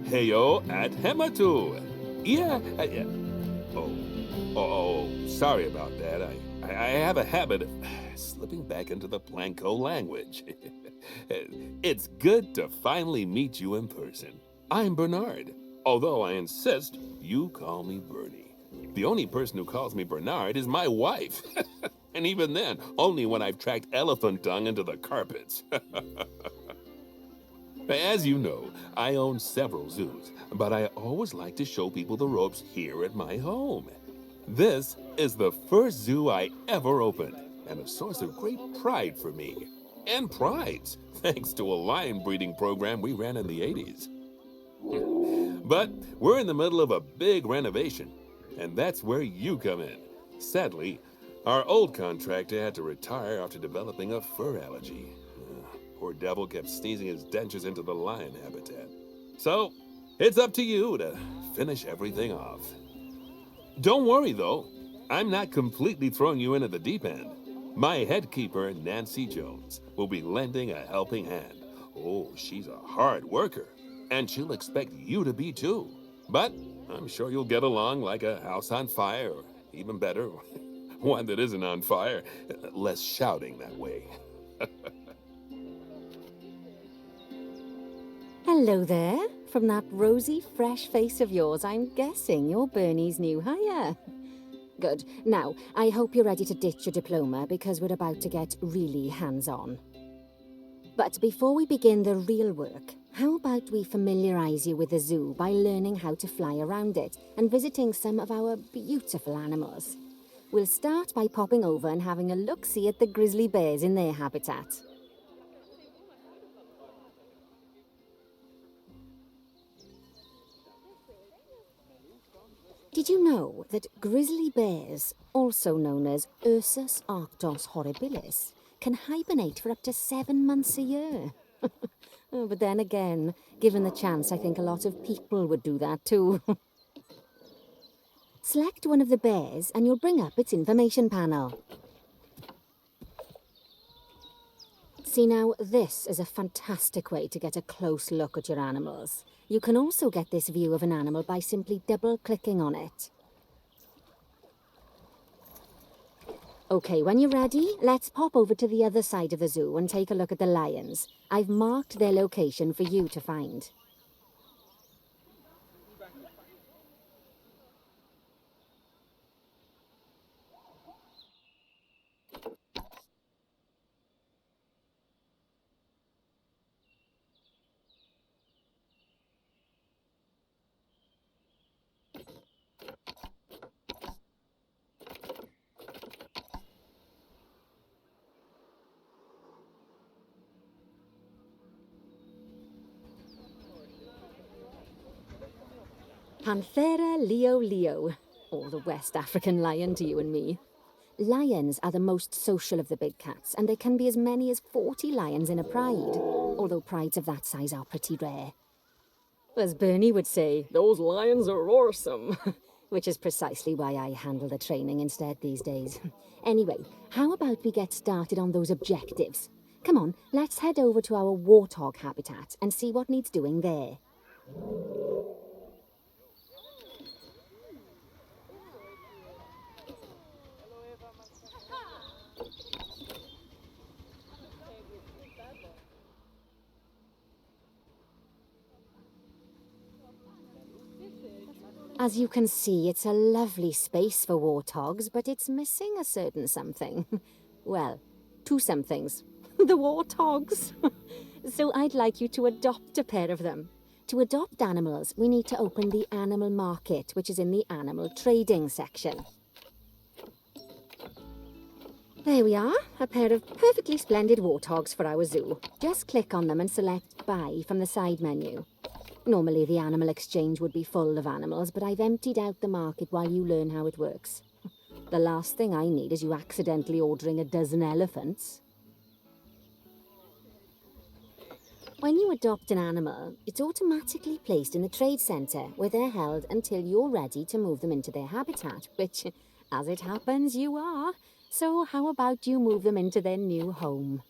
Heyo at Hematu. Yeah, yeah. Sorry about that. I have a habit of slipping back into the Blanco language. It's good to finally meet you in person. I'm Bernard, although I insist you call me Bernie. The only person who calls me Bernard is my wife. And even then, only when I've tracked elephant dung into the carpets. As you know, I own several zoos, but I always like to show people the ropes here at my home. This is the first zoo I ever opened, and a source of great pride for me. And prides, thanks to a lion breeding program we ran in the 80s. But we're in the middle of a big renovation, and that's where you come in. Sadly, our old contractor had to retire after developing a fur allergy. Poor devil kept sneezing his dentures into the lion habitat. So, it's up to you to finish everything off. Don't worry, though. I'm not completely throwing you into the deep end. My head keeper, Nancy Jones, will be lending a helping hand. Oh, she's a hard worker, and she'll expect you to be too. But I'm sure you'll get along like a house on fire, or even better, one that isn't on fire. Less shouting that way. Hello there. From that rosy, fresh face of yours, I'm guessing you're Bernie's new hire. Good. Now, I hope you're ready to ditch your diploma because we're about to get really hands-on. But before we begin the real work, how about we familiarize you with the zoo by learning how to fly around it and visiting some of our beautiful animals? We'll start by popping over and having a look-see at the grizzly bears in their habitat. Did you know that grizzly bears, also known as Ursus arctos horribilis, can hibernate for up to 7 months a year? Oh, but then again, given the chance, I think a lot of people would do that too. Select one of the bears and you'll bring up its information panel. See now, this is a fantastic way to get a close look at your animals. You can also get this view of an animal by simply double-clicking on it. Okay, when you're ready, let's pop over to the other side of the zoo and take a look at the lions. I've marked their location for you to find. Panthera leo, or the West African lion to you and me. Lions are the most social of the big cats, and there can be as many as 40 lions in a pride, although prides of that size are pretty rare. As Bernie would say, those lions are awesome, which is precisely why I handle the training instead these days. Anyway, how about we get started on those objectives? Come on, let's head over to our warthog habitat and see what needs doing there. As you can see, it's a lovely space for warthogs, but it's missing a certain something. Well, 2 somethings. The warthogs. So I'd like you to adopt a pair of them. To adopt animals, we need to open the animal market, which is in the animal trading section. There we are, a pair of perfectly splendid warthogs for our zoo. Just click on them and select Buy from the side menu. Normally the animal exchange would be full of animals, but I've emptied out the market while you learn how it works. The last thing I need is you accidentally ordering a dozen elephants. When you adopt an animal, it's automatically placed in the trade centre, where they're held until you're ready to move them into their habitat, which, as it happens, you are. So how about you move them into their new home?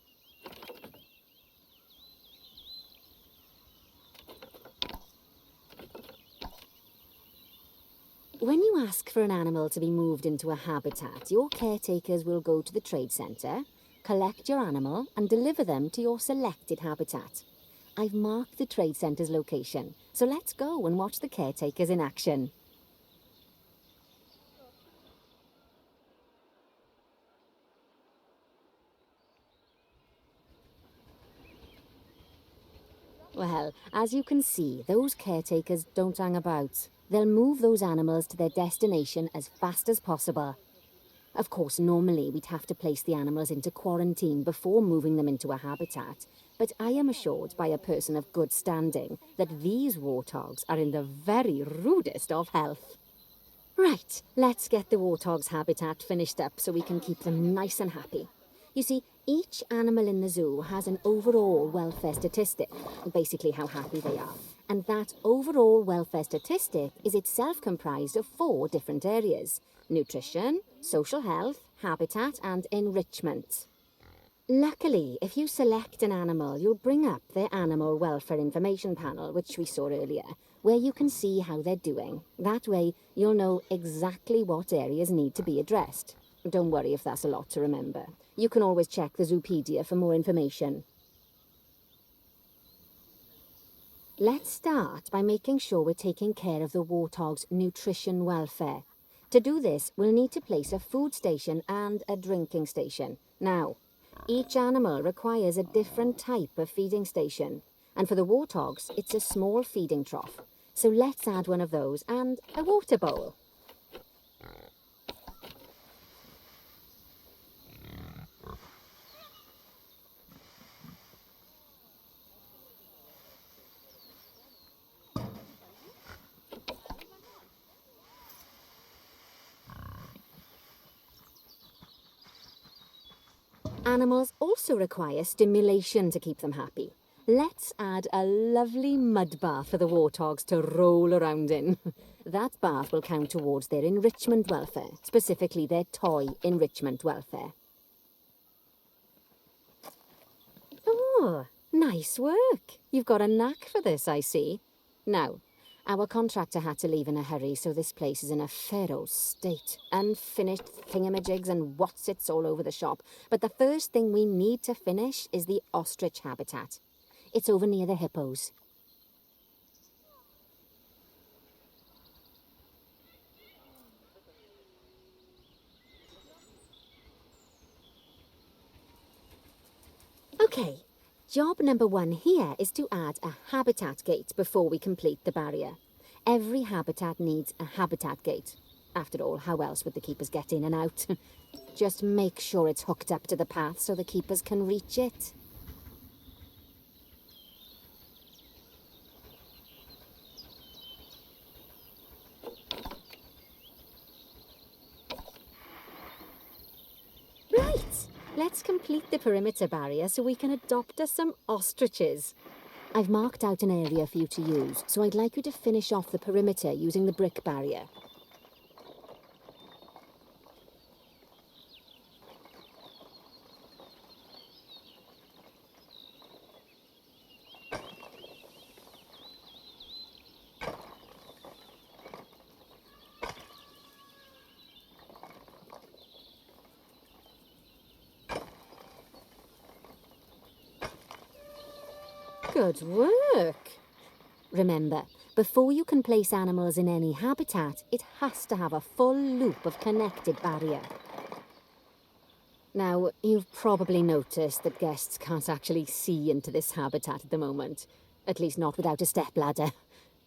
When you ask for an animal to be moved into a habitat, your caretakers will go to the trade centre, collect your animal and deliver them to your selected habitat. I've marked the trade centre's location, so let's go and watch the caretakers in action. Well, as you can see, those caretakers don't hang about. They'll move those animals to their destination as fast as possible. Of course, normally we'd have to place the animals into quarantine before moving them into a habitat, but I am assured by a person of good standing that these warthogs are in the very rudest of health. Right, let's get the warthog's habitat finished up so we can keep them nice and happy. You see, each animal in the zoo has an overall welfare statistic, basically how happy they are. And that overall welfare statistic is itself comprised of 4 different areas: nutrition, social health, habitat, and enrichment. Luckily, if you select an animal, you'll bring up their animal welfare information panel, which we saw earlier, where you can see how they're doing. That way, you'll know exactly what areas need to be addressed. Don't worry if that's a lot to remember. You can always check the Zoopedia for more information. Let's start by making sure we're taking care of the warthog's nutrition welfare. To do this, we'll need to place a food station and a drinking station. Now, each animal requires a different type of feeding station. And for the warthogs, it's a small feeding trough. So let's add one of those and a water bowl. Animals also require stimulation to keep them happy. Let's add a lovely mud bath for the warthogs to roll around in. That bath will count towards their enrichment welfare, specifically their toy enrichment welfare. Oh, nice work. You've got a knack for this, I see. Now, our contractor had to leave in a hurry, so this place is in a feral state. Unfinished thingamajigs and whatsits all over the shop. But the first thing we need to finish is the ostrich habitat. It's over near the hippos. Okay, job number 1 here is to add a habitat gate before we complete the barrier. Every habitat needs a habitat gate. After all, how else would the keepers get in and out? Just make sure it's hooked up to the path so the keepers can reach it. Right, let's complete the perimeter barrier so we can adopt us some ostriches. I've marked out an area for you to use, so I'd like you to finish off the perimeter using the brick barrier. Good work! Remember, before you can place animals in any habitat, it has to have a full loop of connected barrier. Now, you've probably noticed that guests can't actually see into this habitat at the moment. At least not without a stepladder.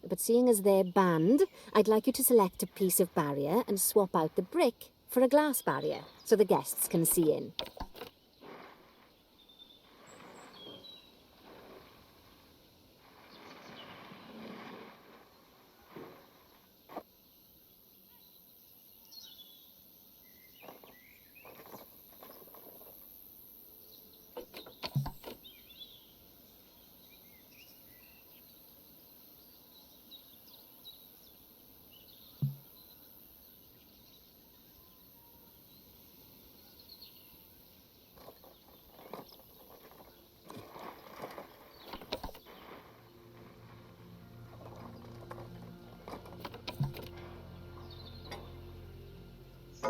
But seeing as they're banned, I'd like you to select a piece of barrier and swap out the brick for a glass barrier, so the guests can see in.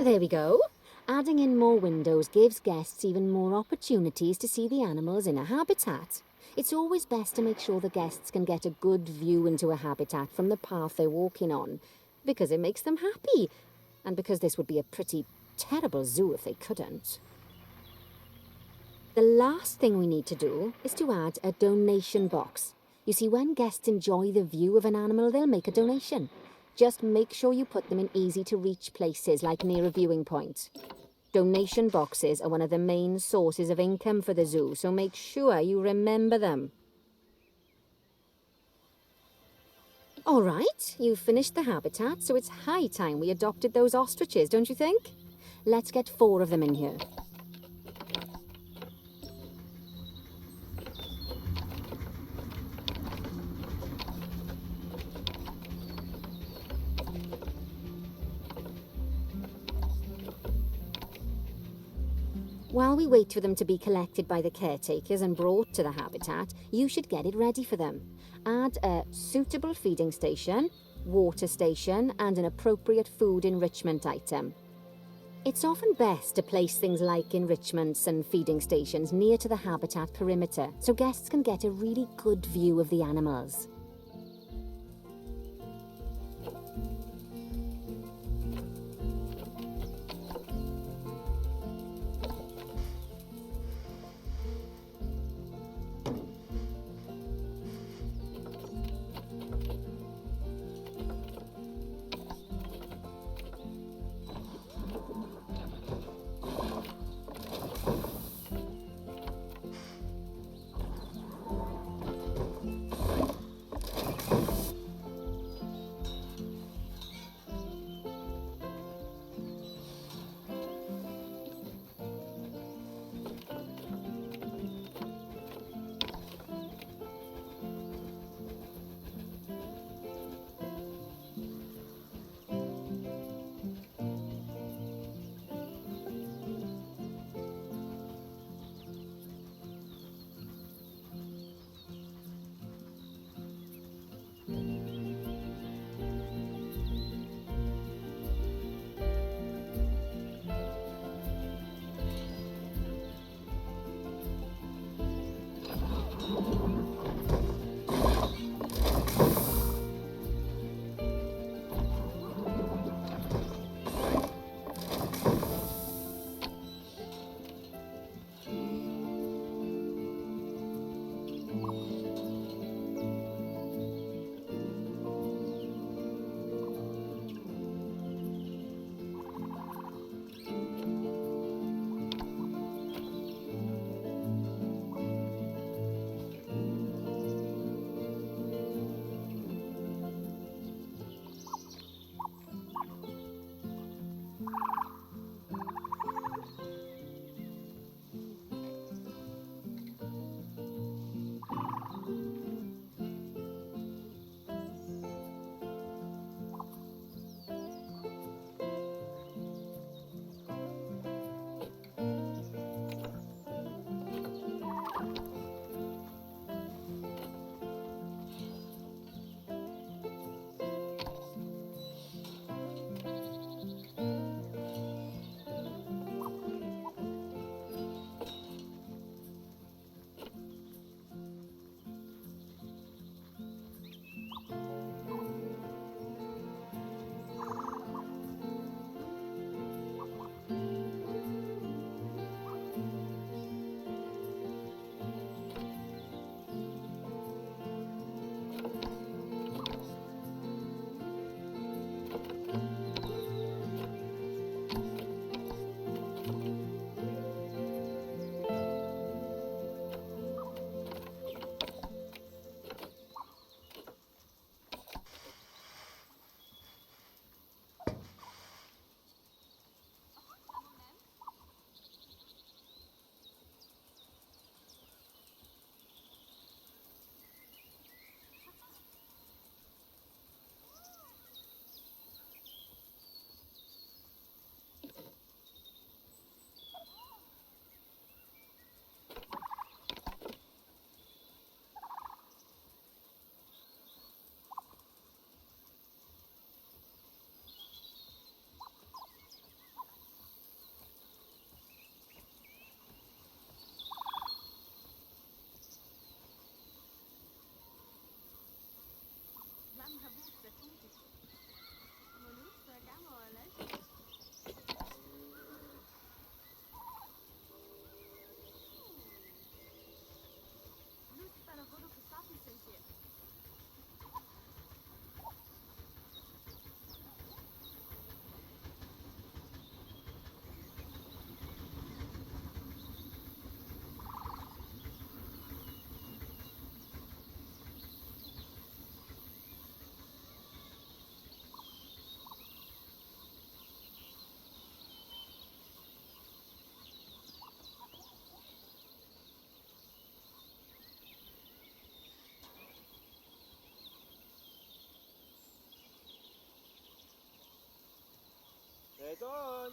There we go. Adding in more windows gives guests even more opportunities to see the animals in a habitat. It's always best to make sure the guests can get a good view into a habitat from the path they're walking on, because it makes them happy, and because this would be a pretty terrible zoo if they couldn't. The last thing we need to do is to add a donation box. You see, when guests enjoy the view of an animal, they'll make a donation. Just make sure you put them in easy-to-reach places, like near a viewing point. Donation boxes are one of the main sources of income for the zoo, so make sure you remember them. All right, you've finished the habitat, so it's high time we adopted those ostriches, don't you think? Let's get 4 of them in here. While we wait for them to be collected by the caretakers and brought to the habitat, you should get it ready for them. Add a suitable feeding station, water station, and an appropriate food enrichment item. It's often best to place things like enrichments and feeding stations near to the habitat perimeter, so guests can get a really good view of the animals. Head on.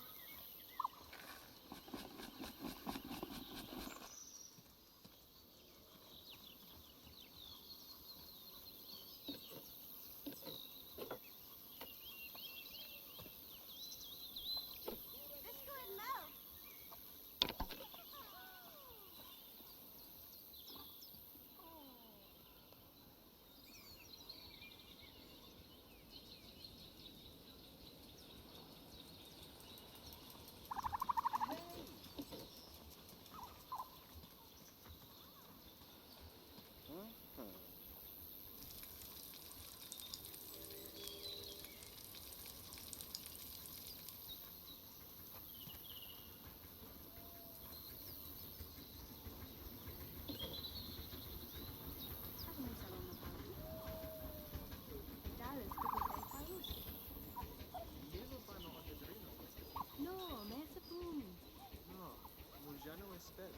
No, me sapun. No, já não espero.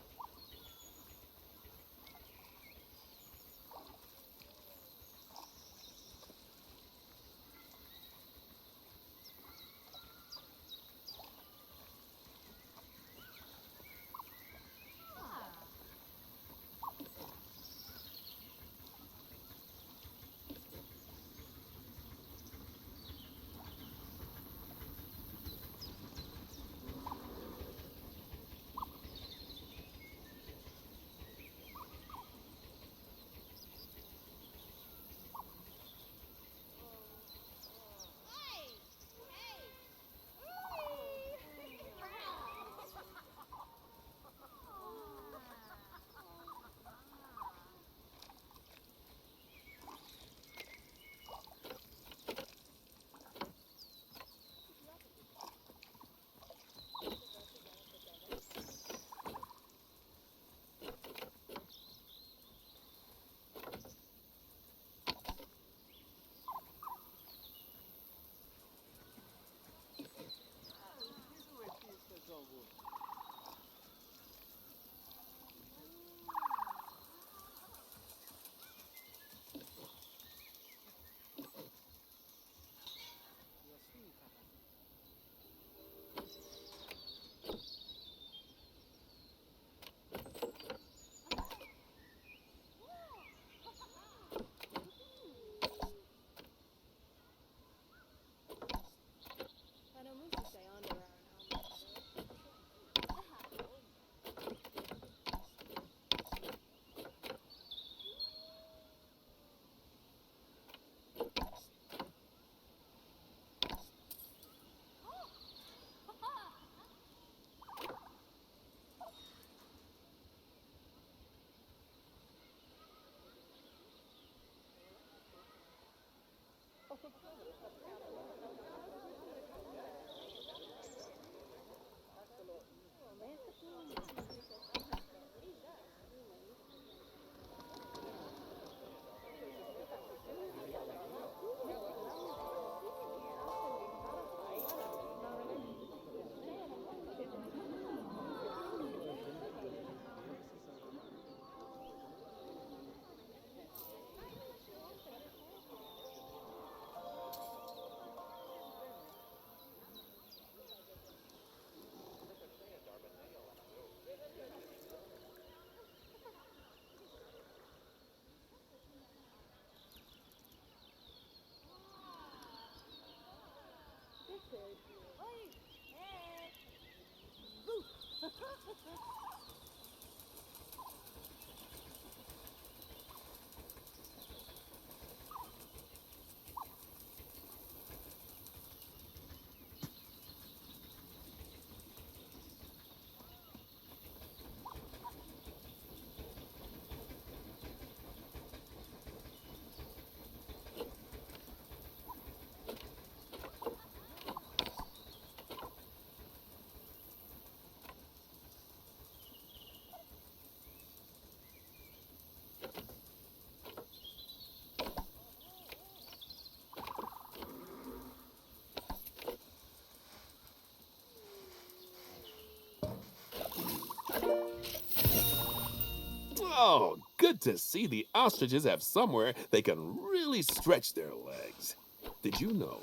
Oh, good to see the ostriches have somewhere they can really stretch their legs. Did you know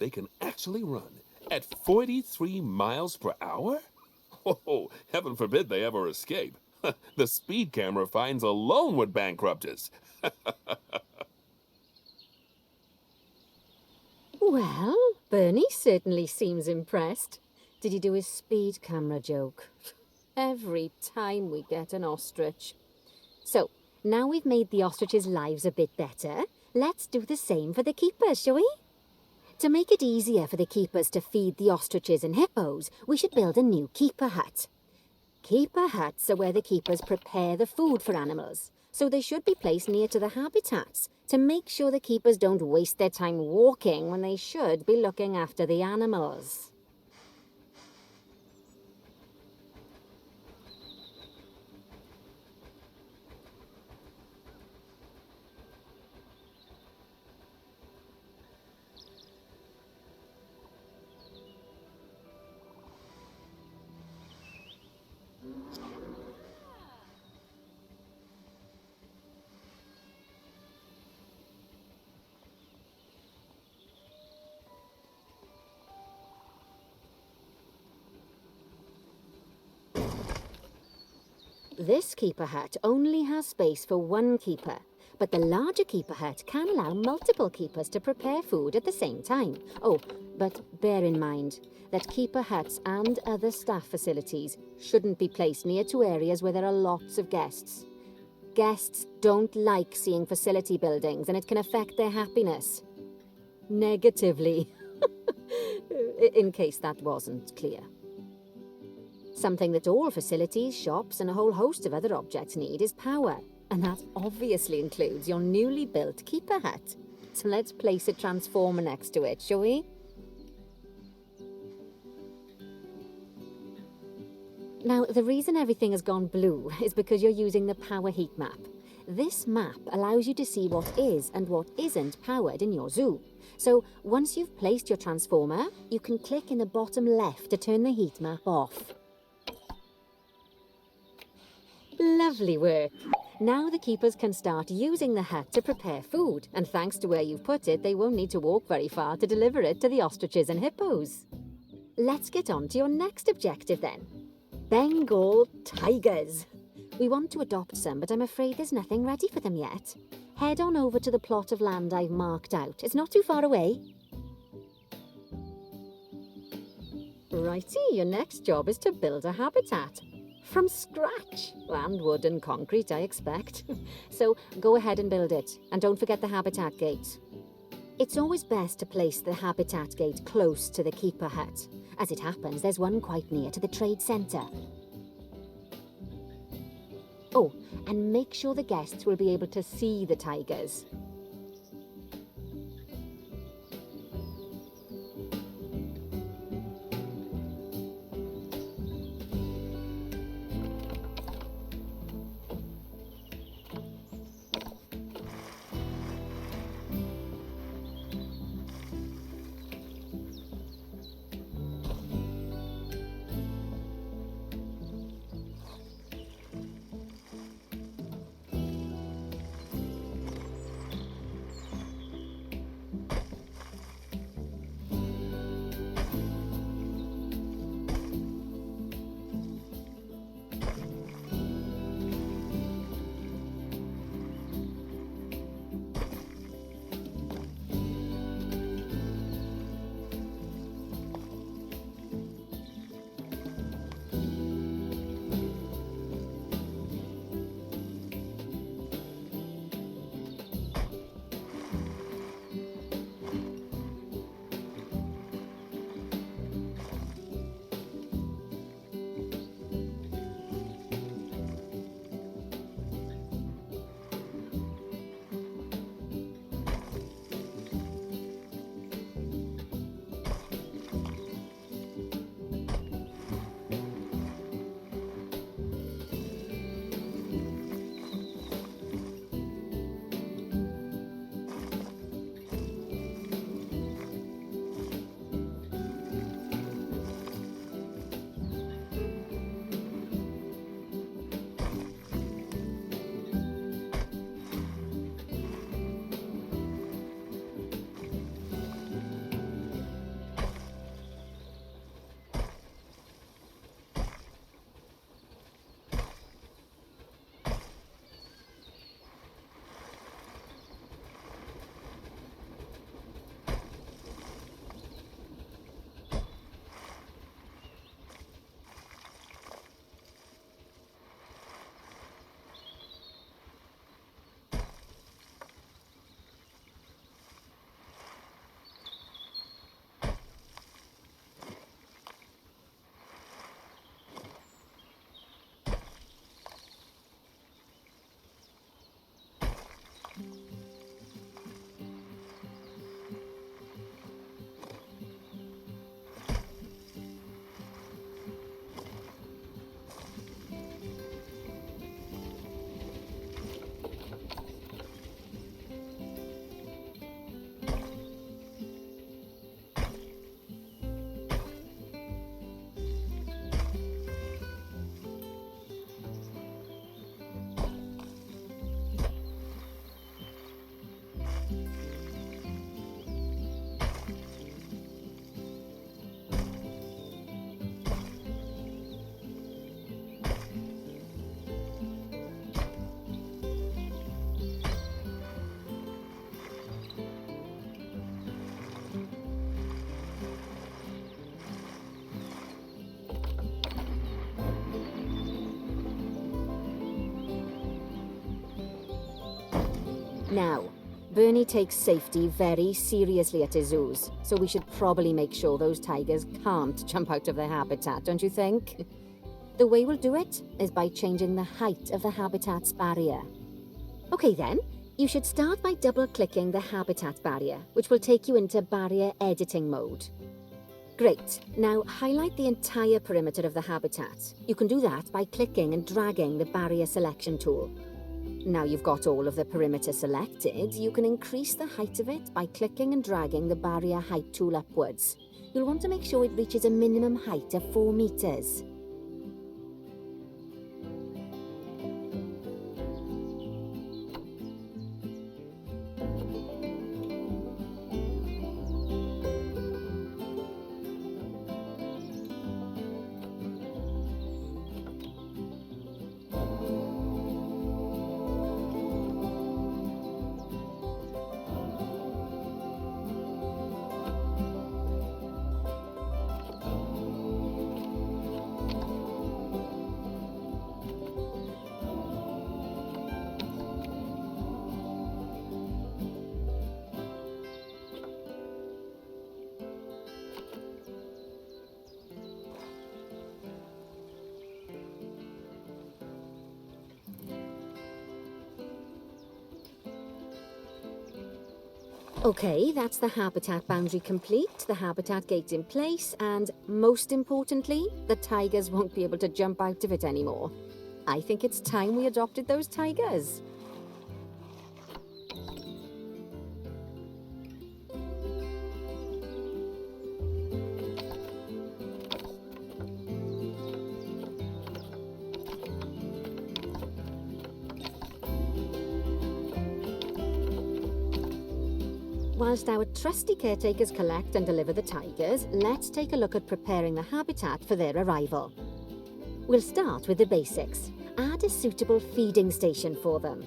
they can actually run At 43 miles per hour? Oh, heaven forbid they ever escape. The speed camera fines alone would bankrupt us. Well, Bernie certainly seems impressed. Did he do his speed camera joke? Every time we get an ostrich. So, now we've made the ostriches' lives a bit better, let's do the same for the keepers, shall we? To make it easier for the keepers to feed the ostriches and hippos, we should build a new keeper hut. Keeper huts are where the keepers prepare the food for animals, so they should be placed near to the habitats to make sure the keepers don't waste their time walking when they should be looking after the animals. This keeper hut only has space for one keeper, but the larger keeper hut can allow multiple keepers to prepare food at the same time. Oh, but bear in mind that keeper huts and other staff facilities shouldn't be placed near to areas where there are lots of guests. Guests don't like seeing facility buildings, and it can affect their happiness. Negatively. In case that wasn't clear. Something that all facilities, shops, and a whole host of other objects need is power, and that obviously includes your newly built keeper hut. So let's place a transformer next to it, shall we? Now, the reason everything has gone blue is because you're using the power heat map. This map allows you to see what is and what isn't powered in your zoo. So once you've placed your transformer, you can click in the bottom left to turn the heat map off. Lovely work. Now the keepers can start using the hut to prepare food, and thanks to where you've put it, they won't need to walk very far to deliver it to the ostriches and hippos. Let's get on to your next objective then. Bengal tigers. We want to adopt some, but I'm afraid there's nothing ready for them yet. Head on over to the plot of land I've marked out. It's not too far away. Righty, your next job is to build a habitat. From scratch. And wood and concrete, I expect. So go ahead and build it. And don't forget the habitat gate. It's always best to place the habitat gate close to the keeper hut. As it happens, there's one quite near to the trade centre. Oh, and make sure the guests will be able to see the tigers. Now, Bernie takes safety very seriously at his zoos, so we should probably make sure those tigers can't jump out of their habitat, don't you think? The way we'll do it is by changing the height of the habitat's barrier. Okay then, you should start by double-clicking the habitat barrier, which will take you into barrier editing mode. Great, now highlight the entire perimeter of the habitat. You can do that by clicking and dragging the barrier selection tool. Now you've got all of the perimeter selected, you can increase the height of it by clicking and dragging the barrier height tool upwards. You'll want to make sure it reaches a minimum height of 4 meters. Okay, that's the habitat boundary complete, the habitat gate in place, and most importantly, the tigers won't be able to jump out of it anymore. I think it's time we adopted those tigers. Whilst our trusty caretakers collect and deliver the tigers, let's take a look at preparing the habitat for their arrival. We'll start with the basics. Add a suitable feeding station for them.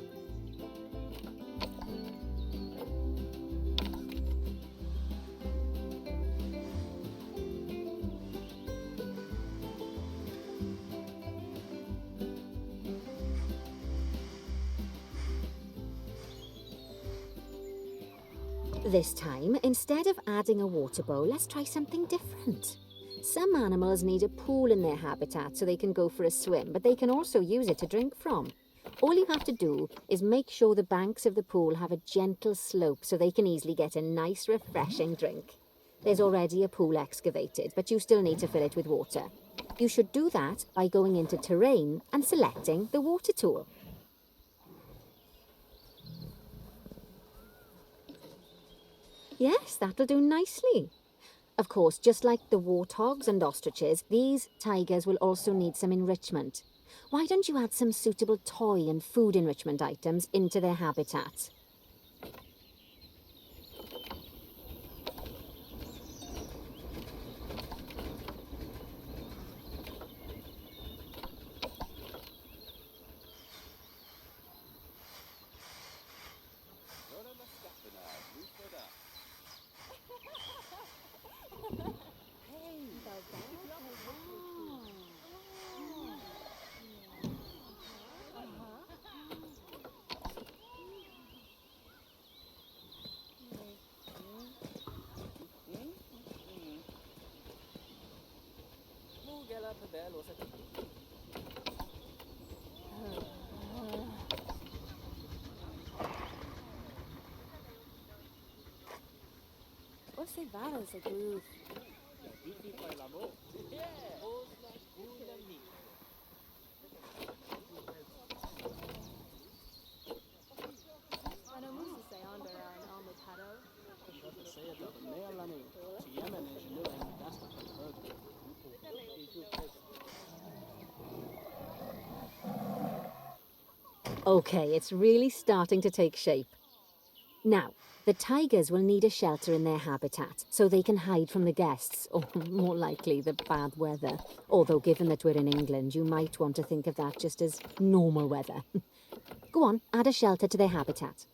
This time, instead of adding a water bowl, let's try something different. Some animals need a pool in their habitat so they can go for a swim, but they can also use it to drink from. All you have to do is make sure the banks of the pool have a gentle slope so they can easily get a nice, refreshing drink. There's already a pool excavated, but you still need to fill it with water. You should do that by going into Terrain and selecting the water tool. Yes, that'll do nicely. Of course, just like the warthogs and ostriches, these tigers will also need some enrichment. Why don't you add some suitable toy and food enrichment items into their habitat? Você varas a groove. Okay, it's really starting to take shape. Now, the tigers will need a shelter in their habitat so they can hide from the guests, or more likely the bad weather. Although given that we're in England, you might want to think of that just as normal weather. Go on, add a shelter to their habitat.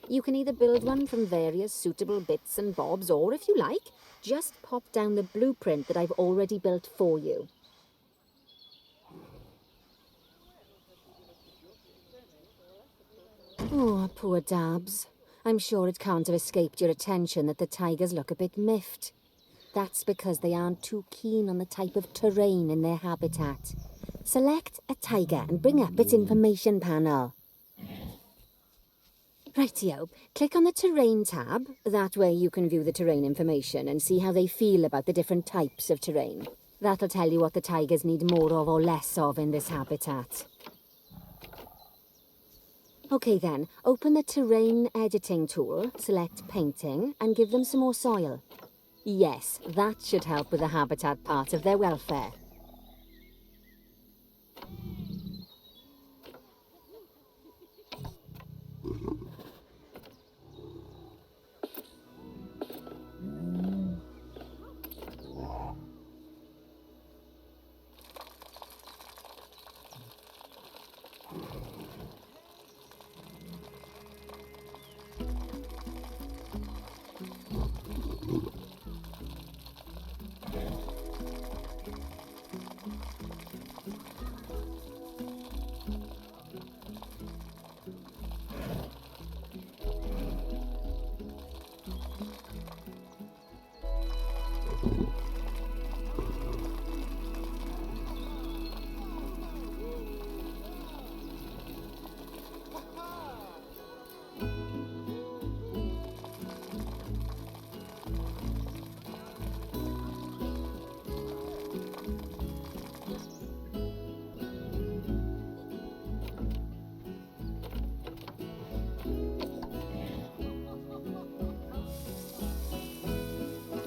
You can either build one from various suitable bits and bobs, or if you like, just pop down the blueprint that I've already built for you. Oh, poor Dabs. I'm sure it can't have escaped your attention that the tigers look a bit miffed. That's because they aren't too keen on the type of terrain in their habitat. Select a tiger and bring up its information panel. Rightio, click on the Terrain tab. That way you can view the terrain information and see how they feel about the different types of terrain. That'll tell you what the tigers need more of or less of in this habitat. Okay then, open the Terrain Editing tool, select Painting, and give them some more soil. Yes, that should help with the habitat part of their welfare.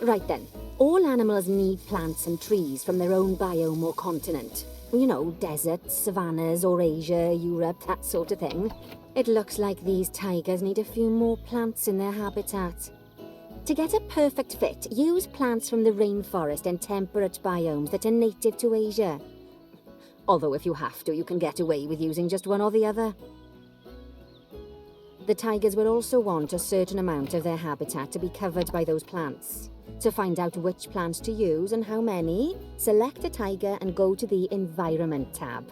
Right then, all animals need plants and trees from their own biome or continent. You know, deserts, savannas, or Asia, Europe, that sort of thing. It looks like these tigers need a few more plants in their habitat. To get a perfect fit, use plants from the rainforest and temperate biomes that are native to Asia. Although if you have to, you can get away with using just one or the other. The tigers will also want a certain amount of their habitat to be covered by those plants. To find out which plants to use and how many, select a tiger and go to the Environment tab.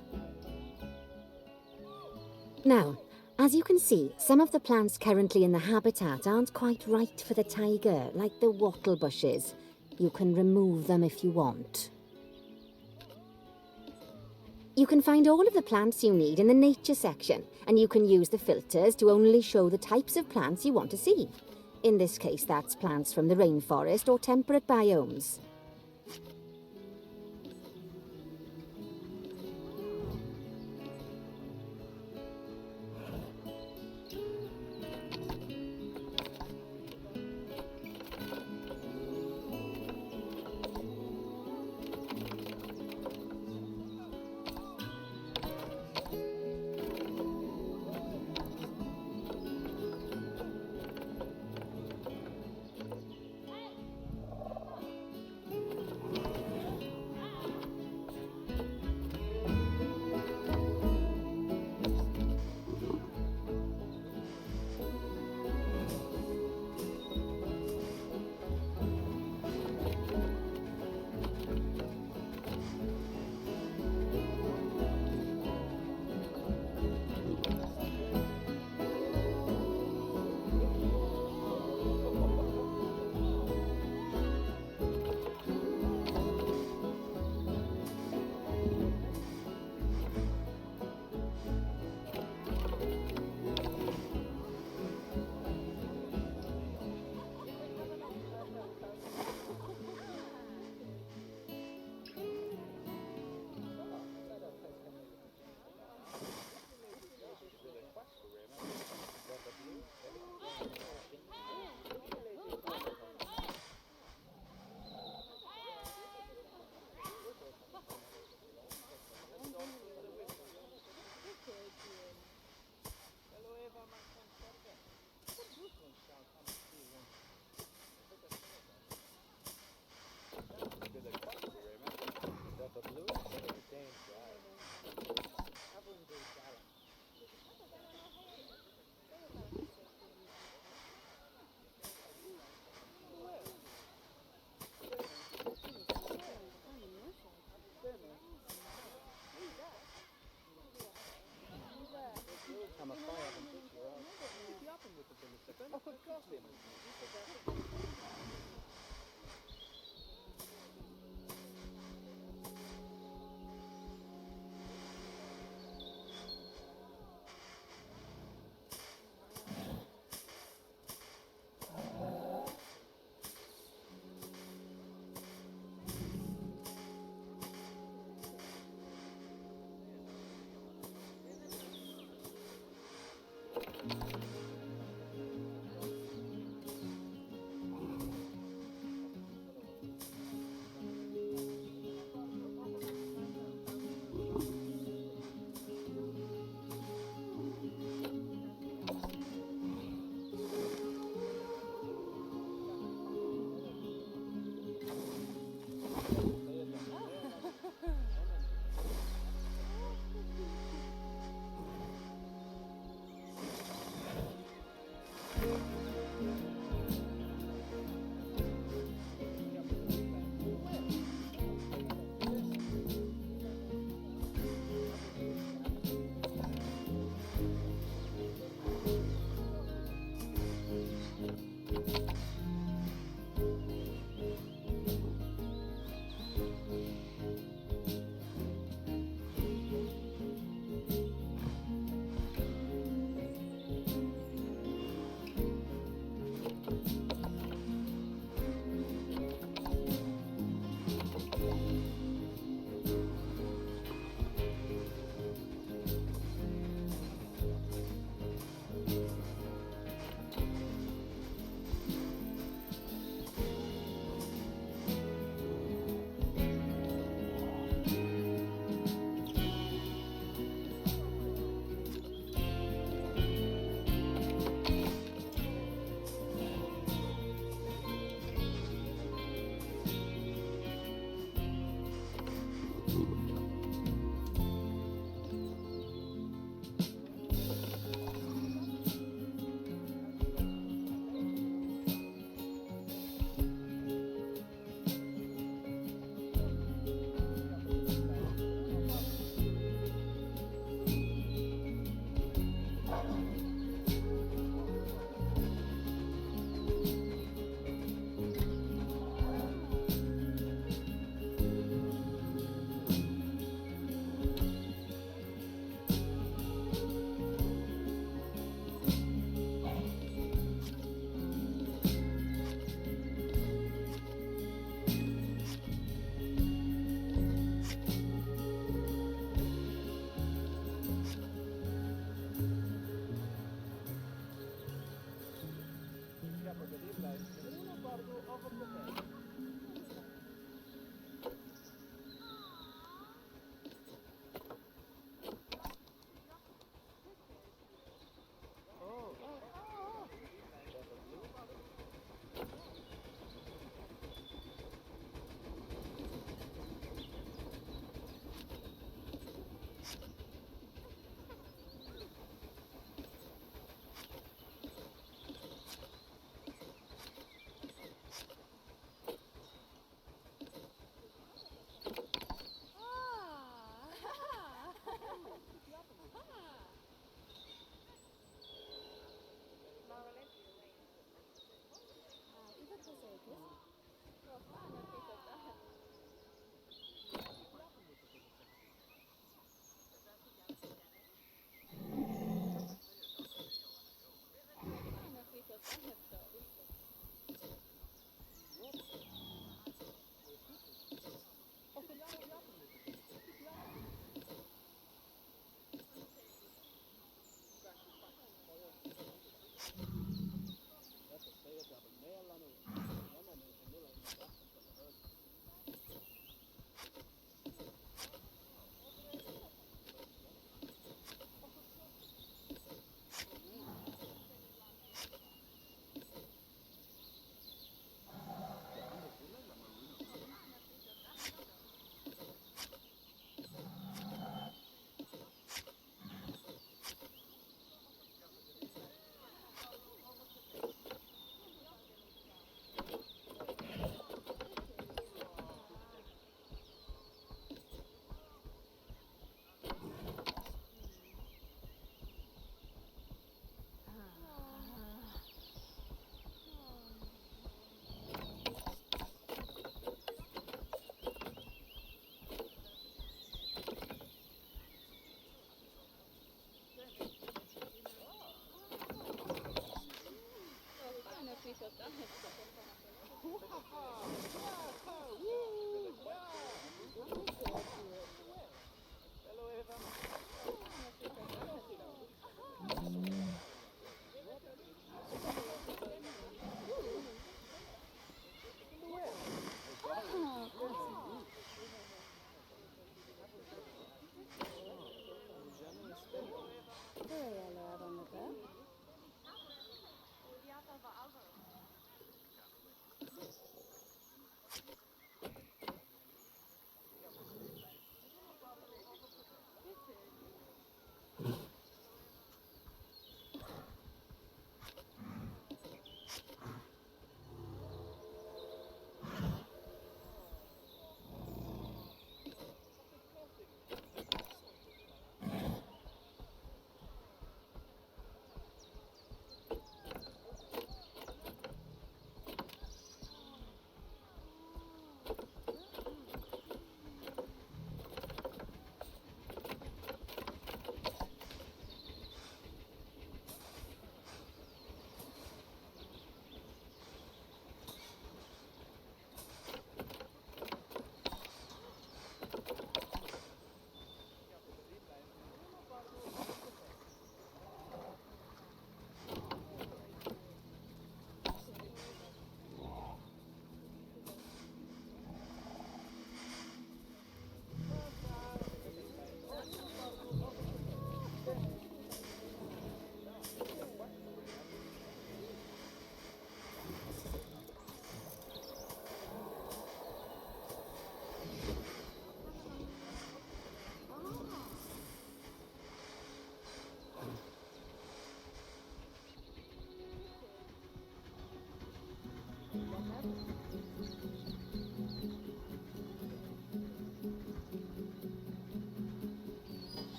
Now, as you can see, some of the plants currently in the habitat aren't quite right for the tiger, like the wattle bushes. You can remove them if you want. You can find all of the plants you need in the Nature section, and you can use the filters to only show the types of plants you want to see. In this case, that's plants from the rainforest or temperate biomes.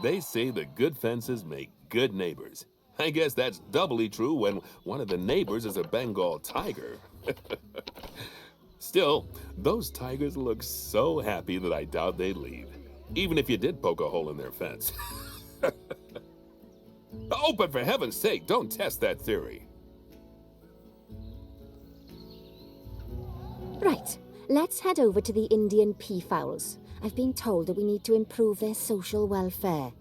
They say the good fences make good neighbors. I guess that's doubly true when one of the neighbors is a Bengal tiger. Still, those tigers look so happy that I doubt they'd leave, even if you did poke a hole in their fence. Oh, but for heaven's sake, don't test that theory. Right, let's head over to the Indian peafowls. I've been told that we need to improve their social welfare.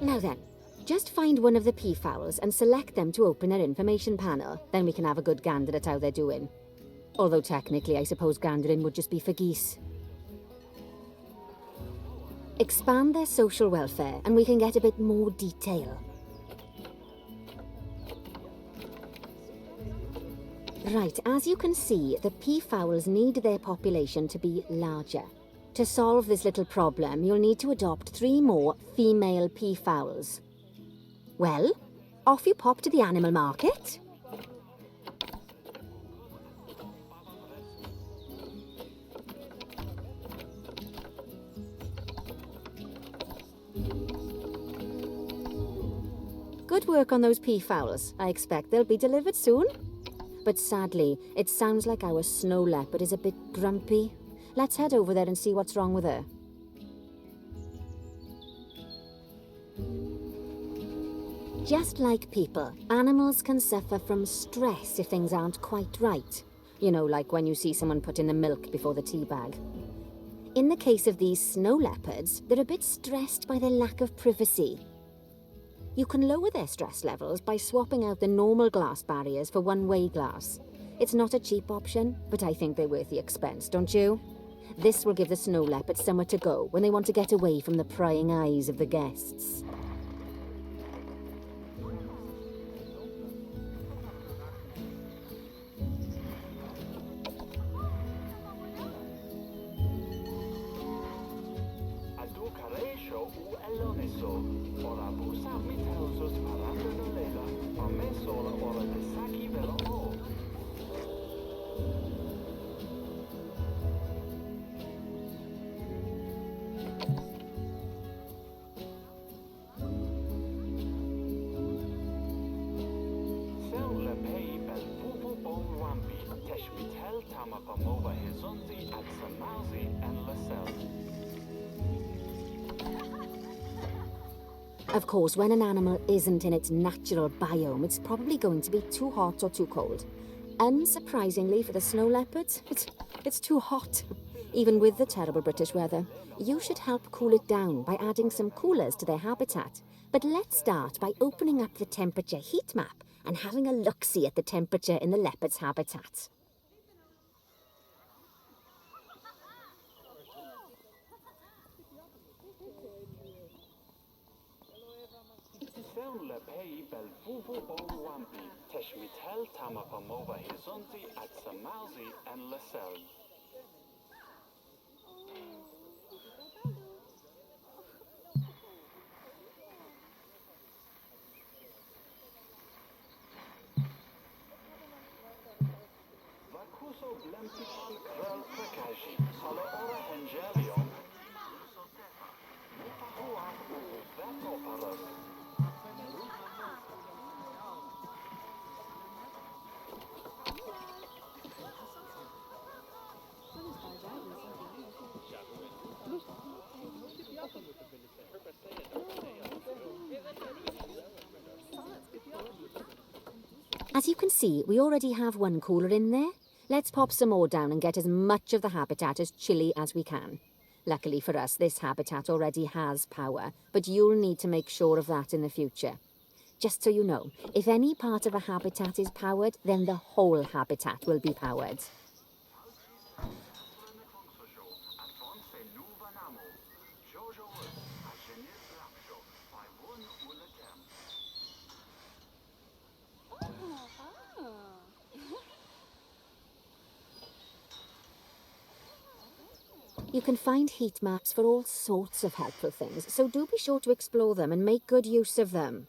Now then, just find one of the peafowls and select them to open their information panel. Then we can have a good gander at how they're doing. Although technically, I suppose gandering would just be for geese. Expand their social welfare and we can get a bit more detail. Right, as you can see, the peafowls need their population to be larger. To solve this little problem, you'll need to adopt 3 more female peafowls. Well, off you pop to the animal market. Good work on those peafowls. I expect they'll be delivered soon. But sadly, it sounds like our snow leopard is a bit grumpy. Let's head over there and see what's wrong with her. Just like people, animals can suffer from stress if things aren't quite right. You know, like when you see someone put in the milk before the tea bag. In the case of these snow leopards, they're a bit stressed by their lack of privacy. You can lower their stress levels by swapping out the normal glass barriers for one-way glass. It's not a cheap option, but I think they're worth the expense, don't you? This will give the snow leopard somewhere to go when they want to get away from the prying eyes of the guests. Of course, when an animal isn't in its natural biome, it's probably going to be too hot or too cold. Unsurprisingly for the snow leopards, it's too hot. Even with the terrible British weather, you should help cool it down by adding some coolers to their habitat. But let's start by opening up the temperature heat map and having a look-see at the temperature in the leopard's habitat. As you can see, we already have one cooler in there. Let's pop some more down and get as much of the habitat as chilly as we can. Luckily for us, this habitat already has power, but you'll need to make sure of that in the future. Just so you know, if any part of a habitat is powered, then the whole habitat will be powered. You can find heat maps for all sorts of helpful things, so do be sure to explore them and make good use of them.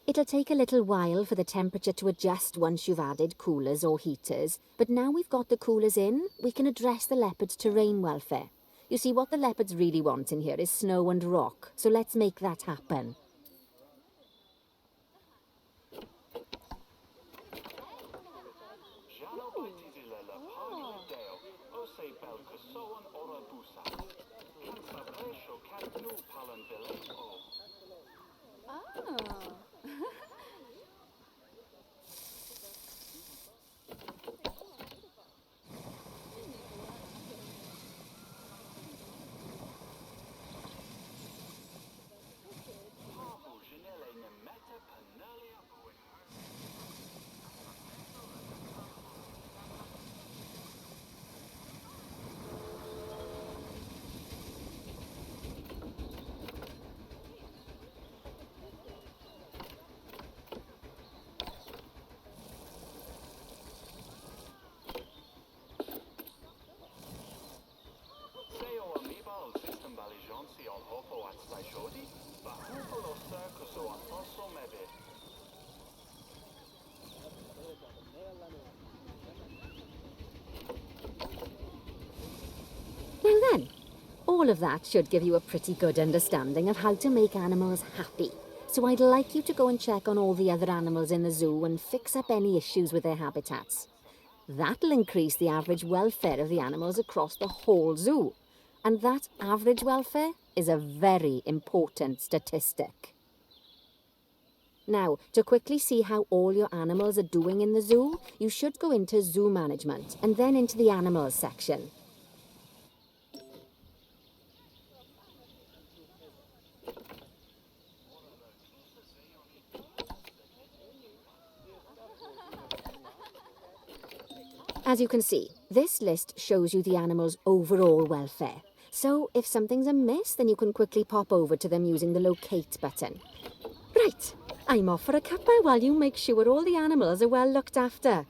It'll take a little while for the temperature to adjust once you've added coolers or heaters, but now we've got the coolers in, we can address the leopards' terrain welfare. You see, what the leopards really want in here is snow and rock, so let's make that happen. Now then, all of that should give you a pretty good understanding of how to make animals happy. So I'd like you to go and check on all the other animals in the zoo and fix up any issues with their habitats. That'll increase the average welfare of the animals across the whole zoo. And that average welfare is a very important statistic. Now, to quickly see how all your animals are doing in the zoo, you should go into Zoo Management and then into the Animals section. As you can see, this list shows you the animal's overall welfare. So if something's amiss, then you can quickly pop over to them using the Locate button. Right, I'm off for a cuppa while you make sure all the animals are well looked after.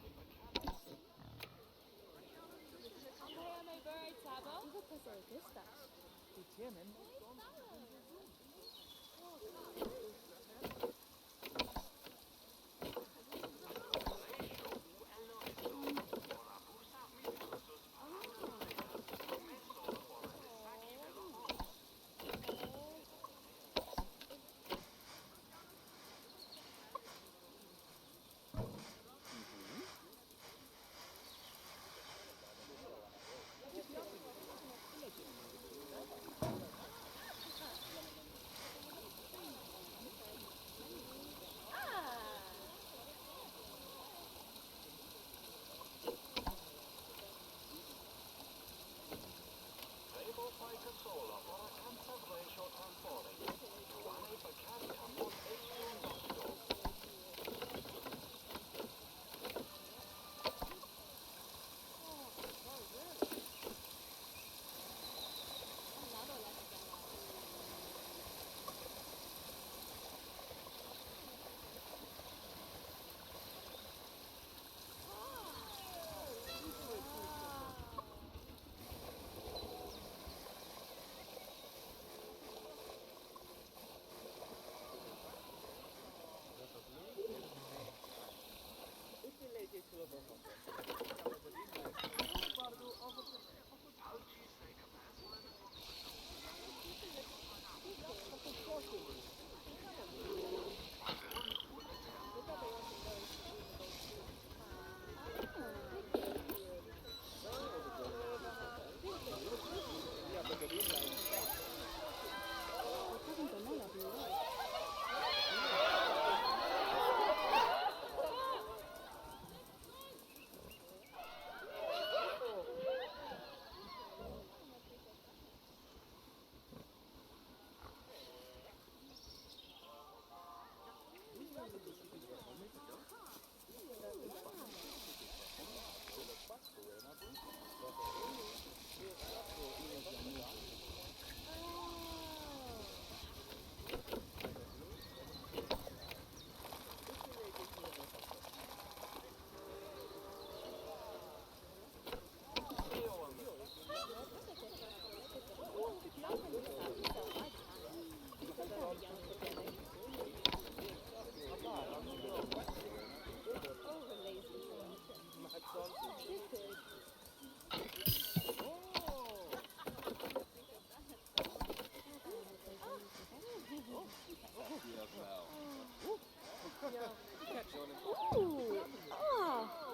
Ooh. Oh.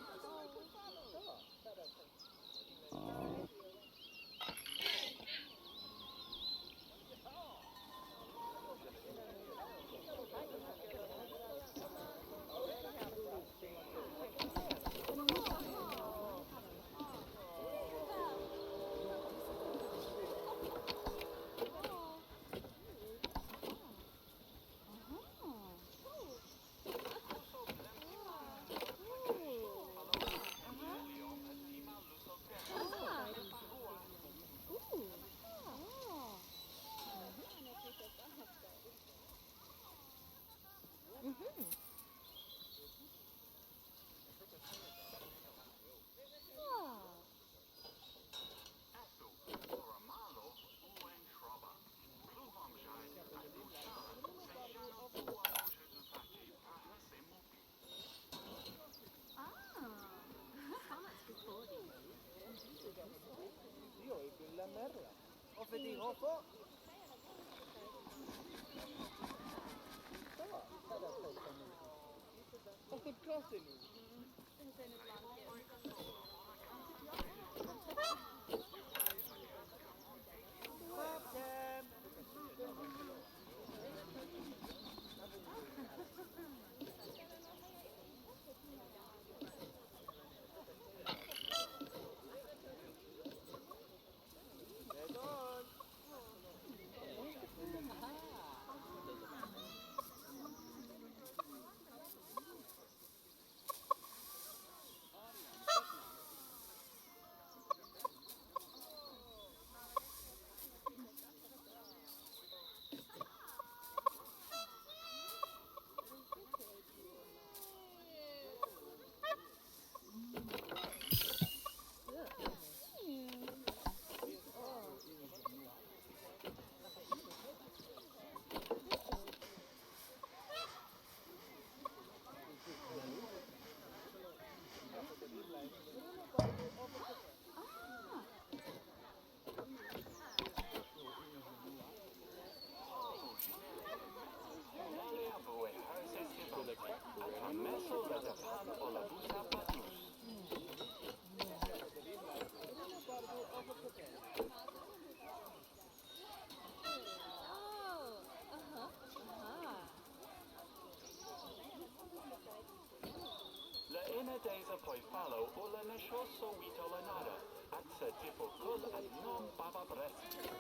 Days poi follow o la nascosto wito la nada, atsa tipo col ad non baba brest.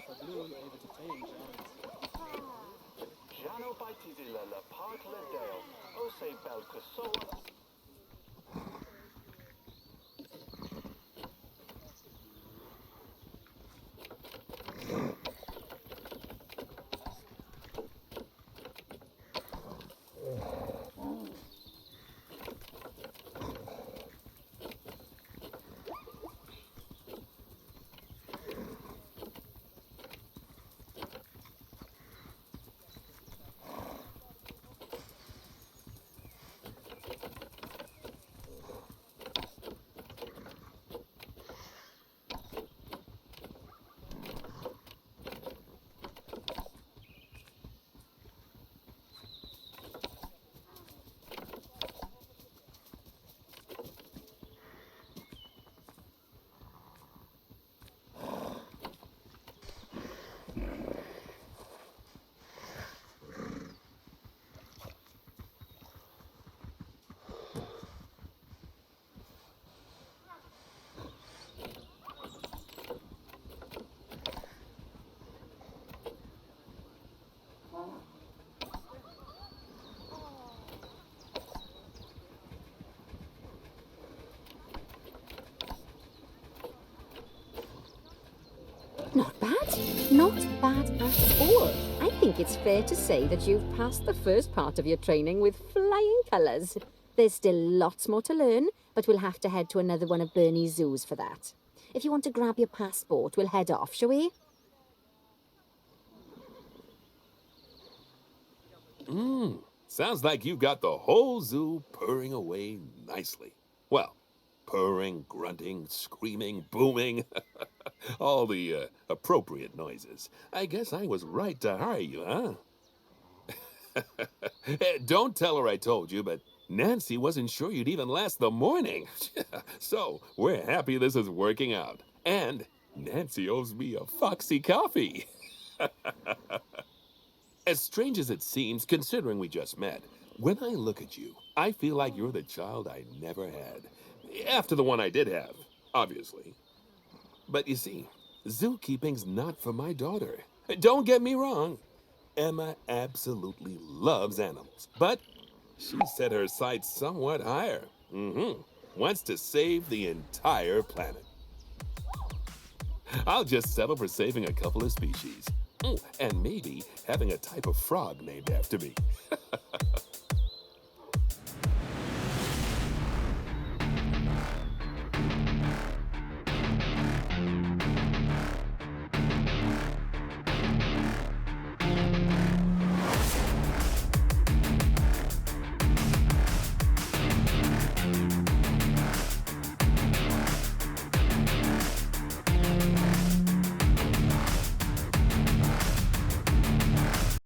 Fabloon even te paying Janet. Jano Baitizilla le Park le Dale, Ose Bel Casoa. Not bad. Not bad at all. I think it's fair to say that you've passed the first part of your training with flying colours. There's still lots more to learn, but we'll have to head to another one of Bernie's zoos for that. If you want to grab your passport, we'll head off, shall we? Sounds like you've got the whole zoo purring away nicely. Well, purring, grunting, screaming, booming. All the appropriate noises. I guess I was right to hire you, huh? Don't tell her I told you, but Nancy wasn't sure you'd even last the morning. So we're happy this is working out. And Nancy owes me a foxy coffee. As strange as it seems, considering we just met, when I look at you, I feel like you're the child I never had. After the one I did have, obviously. But you see, zookeeping's not for my daughter. Don't get me wrong. Emma absolutely loves animals, but she set her sights somewhat higher. Wants to save the entire planet. I'll just settle for saving a couple of species. And maybe having a type of frog named after me.